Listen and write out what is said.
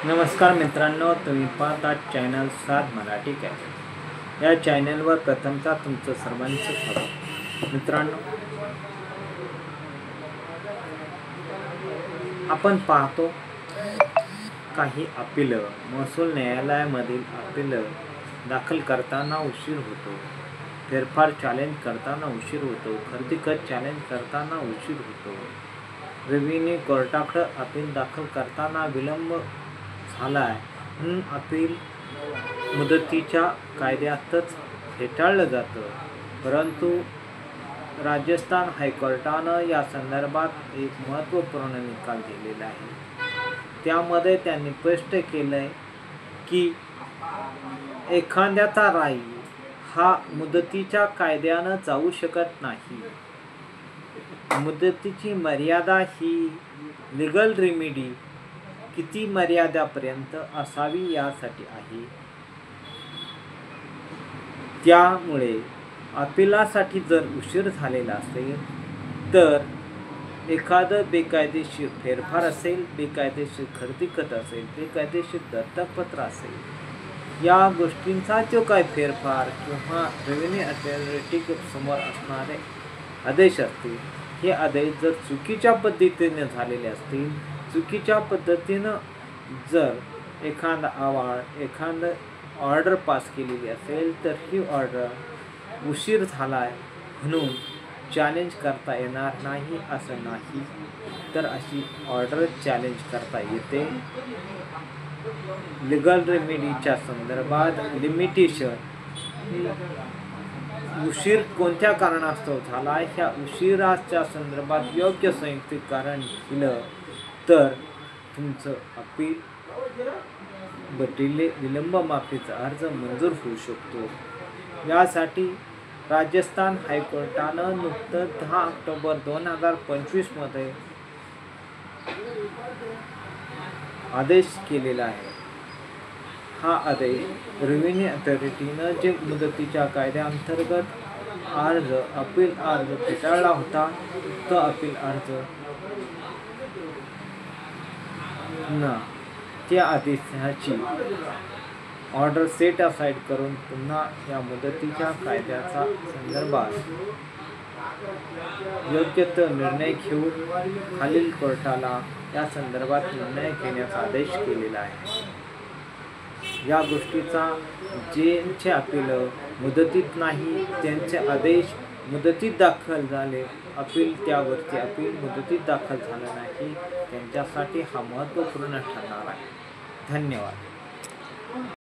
नमस्कार मित्रांनो, तुम्ही पाहता चॅनल 7 मराठी कॅफे। या चॅनलवर प्रथमतः तुमचं सर्वांचं स्वागत। मित्रांनो, आपण पाहतो काही अपील महसूल न्यायालयामधील अपील दाखल करताना उशीर होतो, फेरफार चॅलेंज करताना उशीर होतो, खरेदी खत चॅलेंज करताना उशीर होतो, रेव्हेन्यू कोर्टाकडे अपील दाखल करताना विलंब झालाय म्हणून अपील मुदतीच्या कायद्यातच फेटाळलं जातं। परंतु राजस्थान हायकोर्टानं या संदर्भात एक महत्त्वपूर्ण निकाल दिलेला आहे। त्यामध्ये त्यांनी स्पष्ट केलंय की एखाद्याचा राय हा मुदतीच्या कायद्यानं जाऊ शकत नाही। मुदतीची मर्यादा ही लीगल रेमेडी किती मर्यादापर्यंत असावी यासाठी आहे। त्यामुळे अपीलासाठी जर उशीर झालेला असेल तर एखादं बेकायदेशीर फेरफार असेल, बेकायदेशीर खरेदी खत असेल, बेकायदेशीर दत्तकपत्र असेल, या गोष्टींचा जो काय फेरफार किंवा रेव्हेन्यू अथॉरिटी समोर असणारे आदेश असतील, हे आदेश जर चुकीच्या पद्धतीने झालेले असतील, चुकीच्या पद्धतीनं जर एखादा एखादं ऑर्डर पास केलेली असेल तर ही ऑर्डर उशीर झालाय म्हणून चॅलेंज करता येणार नाही असं नाही, तर अशी ऑर्डर चॅलेंज करता येते। लीगल रेमेडीच्या संदर्भात लिमिटेशन उशीर कोणत्या कारणास्तव झाला, ह्या उशिराच्या संदर्भात योग्य संयुक्तिक कारण दिलं तर तुमचं अपील विलंब माफीचा अर्ज मंजूर होऊ शकतो। यासाठी राजस्थान हायकोर्टानं नुकतंच 10 ऑक्टोबर 2025 मध्ये आदेश केलेला आहे। हा आदेश रेव्हेन्यू अथॉरिटीनं जे मुदतीच्या कायद्याअंतर्गत अपील अर्ज फेटाळला होता, तो अपील अर्ज त्या आदेशाची ऑर्डर सेट असाइड करून पुन्हा या मुदतीच्या कायद्याचा संदर्भात योग्य तो निर्णय घेऊन खालील कोर्टाला या संदर्भात निर्णय घेण्याचा आदेश केलेला आहे। या गोष्टीचा ज्यांचे अपील मुदतीत नाही त्यांचे आदेश मुदतीत दाखल झाले, त्यावरती अपील मुदतीत दाखल झालं नाही, त्यांच्यासाठी हा महत्त्वपूर्ण ठरणार आहे। धन्यवाद।